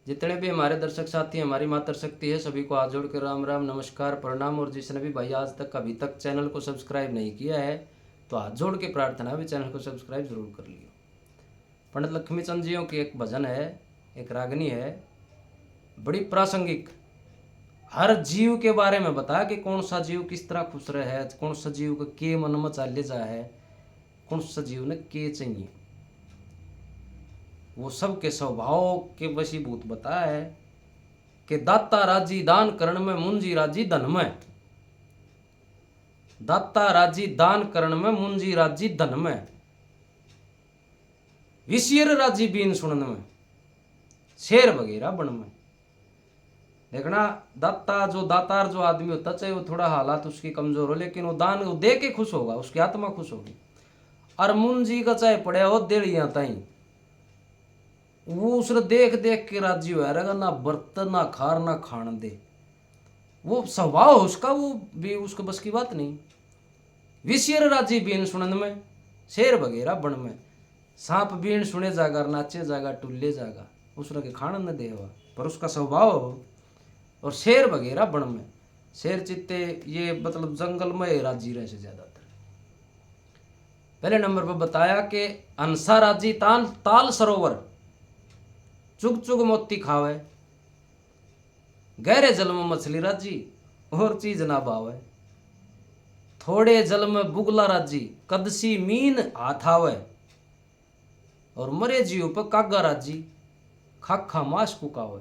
जितने भी हमारे दर्शक साथी हमारी मातृशक्ति है सभी को हाथ जोड़ कर राम राम नमस्कार प्रणाम। और जिसने भी भाई आज तक अभी तक चैनल को सब्सक्राइब नहीं किया है तो हाथ जोड़ के प्रार्थना है भी चैनल को सब्सक्राइब जरूर कर लियो। पंडित लक्ष्मीचंद जियों की एक भजन है, एक रागनी है, बड़ी प्रासंगिक, हर जीव के बारे में बता कि कौन सा जीव किस तरह खुश रहे, कौन सा जीव का के मन में चाले जा है, कौन सा जीव ने के चाहिए, वो सब के स्वभाव के वशीभूत बता है कि दाता राजी दान करण में मुंजी राजी धन में, दाता राजी दान करण में मुंजी राजी धन में, विशियर राजी बीन सुनन में, शेर वगैरह बन में। देखना दाता जो दातार जो आदमी होता चाहे वो थोड़ा हालात उसकी कमजोर हो लेकिन वो दान वो दे के खुश होगा, उसकी आत्मा खुश होगी। और मुंजी का चाहे पड़े हो देड़िया ताई वो उसने देख देख के राजी हो रहेगा, ना बर्तन ना खार ना खान दे, वो स्वभाव उसका, वो भी उसको बस की बात नहीं। विशियर राजी बीन सुनन में, शेर वगैरह बन में, सांप बीन सुने जागा नाचे जागा टुल्ले जागा, उसने के खान न देवा पर उसका स्वभाव। और शेर वगैरह बन में, शेर चित्ते ये मतलब जंगल में राजी रहे से ज्यादातर। पहले नंबर पर बताया कि अंसा राजी ताल ताल सरोवर, चुग चुग मोती खावे, गहरे जल में मछली राजी और चीज ना भावे, थोड़े जल में बुगला राजी कदसी मीन हाथ आवे, और मरे जीव पर कागा राजी खाखा मास कुकावे,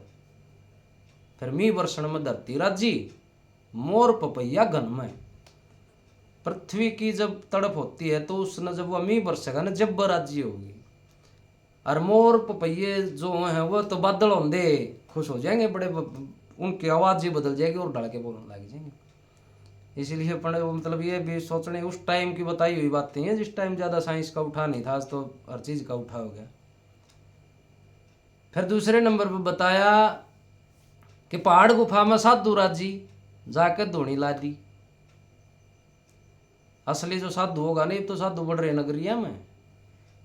फिर मी वर्षण में धरती राजी मोर पपैया घन में। पृथ्वी की जब तड़प होती है तो उसने जब वह मी बरसेगा ना जब राजी होगी, और मोर पपैये जो हैं वो तो बादल होंगे खुश हो जाएंगे बड़े, उनकी आवाज ही बदल जाएगी और ढल के बोलने लग जाएंगे। इसीलिए मतलब ये भी सोचने उस टाइम की बताई हुई बातें हैं, जिस टाइम ज़्यादा साइंस का उठा नहीं था, आज तो हर चीज़ का उठा हो गया। फिर दूसरे नंबर पर बताया कि पहाड़ गुफा में साधु राजी जाकर धोनी ला दी। असली जो साधु होगा नहीं तो साधु बढ़ रहे नगरिया में,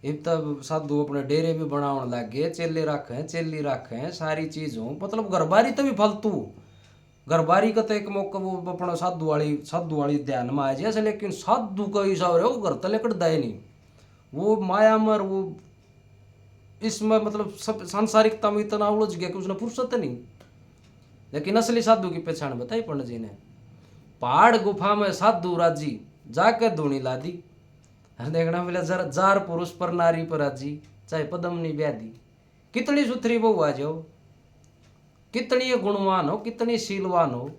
अब तब साधु अपने डेरे भी बनाने लग गए, चेले रखें चेली रखें सारी चीज हो, मतलब घरबारी तो भी फालतू, घरबारी का तो एक मौका वो अपना साधु वाली ध्यान में आ जाए, लेकिन साधु का हिसाब रहे वो घर तले कट दाए नहीं, वो माया मर वो इसमें मतलब सब सांसारिकता में इतना उलझ गया कि उसने फुर्सत नहीं। लेकिन असली साधु की पहचान बताई पंडित जी ने, पहाड़ गुफा में साधु राजी जाकर धूनी ला दी। देखना मिला जार पुरुष पर नारी पर राजी चाहे पदमनी व्याधि, कितनी सुथरी बहू आ जाओ, कितनी गुणवान हो, कितनी शीलवान हो,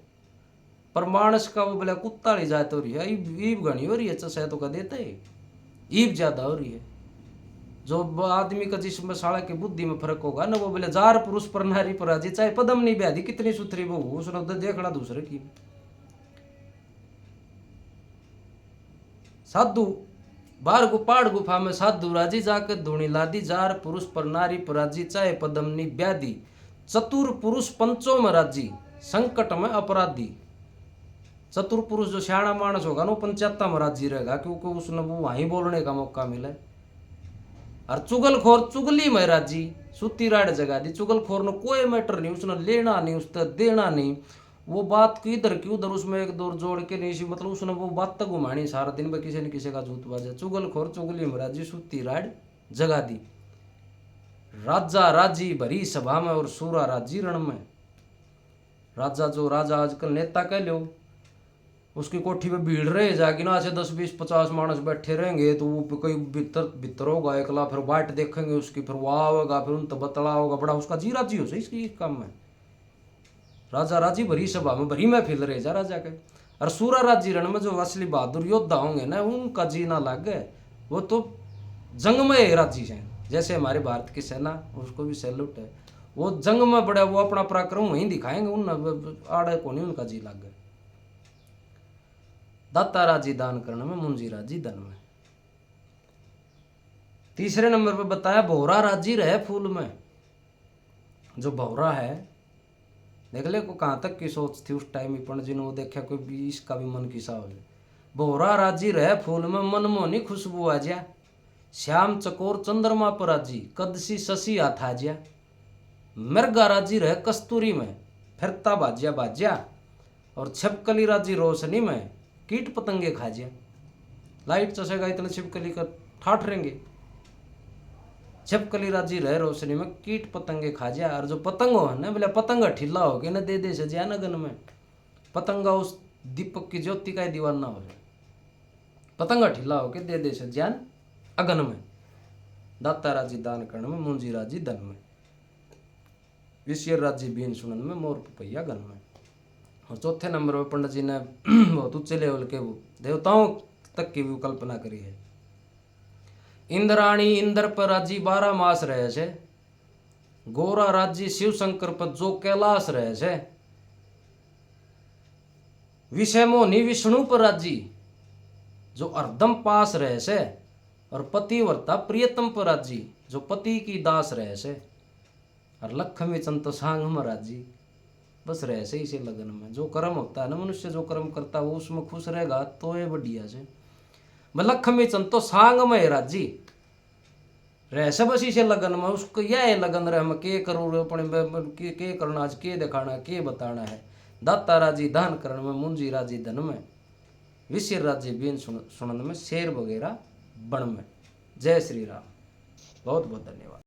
पर मानस का वो बोला कुत्ता ली जाए तो रही है, ईब घनी हो रही है, चसे तो का देते है, ईब ज्यादा हो रही है। जो आदमी का जिसमें साला की बुद्धि में फर्क होगा ना वो बोले जार पुरुष पर नारी पर राजी चाहे पदमनी व्याधि, कितनी सुथरी बहू, उसने देखना दूसरे की। साधु बार पहाड़ गुफा में साधु राजी जाकर धूणी लादी, जार पुरुष पर नारी पर राजी चाहे पदमनी व्याधि, चतुर पुरुष पंचों में राजी संकट में अपराधी। चतुर पुरुष जो सियाणा मानस होगा ना वो पंचायत में राजी रहेगा क्योंकि उसने वो वहीं बोलने का मौका मिले। और चुगलखोर चुगली में राजी सुती राड जगा दी, चुगलखोर ने कोई मैटर नहीं, उसने लेना नहीं उसने देना नहीं, वो बात की इधर की उधर उसमें एक दौर जोड़ के नहीं सी, मतलब उसने वो बात तक घुमानी सारा दिन में किसी न किसी का जूत बाजा। चुगलखोर चुगली महाराजी सुती राड जगा दी, राजा राजी भरी सभा में और सूरा राजी रण में। राजा जो राजा आजकल नेता कह लो, उसकी कोठी पे भीड़ रहे जाएगी ना, ऐसे 10 20 50 मानस बैठे रहेंगे तो वो कोई भीतर होगा एकला, फिर बाट देखेंगे उसकी, फिर वो आवेगा, फिर उन तो बतला होगा बड़ा उसका जी राजी हो सही इसकी काम में। राजा राजी भरी सभा में भरी में फिल रहे जा राजा के। और सूरा राजी रण में जो असली बहादुर योद्धा होंगे ना उनका जी ना लग गए, वो तो जंग में राजी है। जैसे हमारे भारत की सेना उसको भी सैल्यूट है, वो जंग में बड़ा वो अपना पराक्रम वहीं दिखाएंगे, उन आड़े को नहीं उनका जी लग गए। दाता राजी दान करने में मुंजी राजी धन में। तीसरे नंबर पर बताया भौरा राजी रहे फूल में। जो भौरा है देख ले को कहाँ तक की सोच थी उस टाइम पंडित जी ने, वो देखा कोई भी इसका भी मन की सा हो जाए। भौरा राजी रहे फूल में मनमोहनी खुशबू आ जा, श्याम चकोर चंद्रमा पर राजी कदसी शशि हाथ आ जा। मृगा राजी रहे कस्तूरी में, फिरता भाज्या भाज्या। और छिपकली राजी रोशनी में, कीट पतंगे खाजिया। लाइट चसेगा इतने छिपकली का ठाठ रहेंगे। छिपकली राजी रहे रोशनी में, कीट पतंगे खाजिया। और जो पतंग हो ना बोले पतंगा ठिल्ला हो के न दे दे से ज्ञान अगन में, पतंगा उस दीपक की ज्योति का दीवाना हो, पतंगा ठिल्ला हो के दे दे से ज्ञान अगन में। दाता राजी दान करण में, मुंजी राजी धन में, विषय राजी बीन सुनन में, मोर पपैया गन में। और चौथे नंबर पर पंडित जी ने बहुत उच्चे लेवल के देवताओं तक की भी कल्पना करी है। इंद्राणी इंद्र पर राजी 12 मास रहे छे, गोरा राजी शिव शंकर पर जो कैलाश रहे छे, विषय मोहनी विष्णु पर राजी जो हरदम पास रहे छे, और पतिव्रता प्रियतम पर राजी जो पति की दास रहे छे, और लक्ष्मी चंद तो सांग में राजी बस रहे से इसे लगन में। जो कर्म होता है ना मनुष्य जो कर्म करता है वो उसमें खुश रहेगा तो ये बढ़िया से। लक्ष्मी चंद तो सांग में राजी रह से बस इसे लगन में। उसको यह लगन रहे मैं के करूँ अपने के करना आज के दिखाना के बताना है। दाता राजी दान करण में, मुंजी राजी धन में, विषय राजी बीन सुनन में, शेर वगैरह बण में। जय श्री राम। बहुत बहुत धन्यवाद।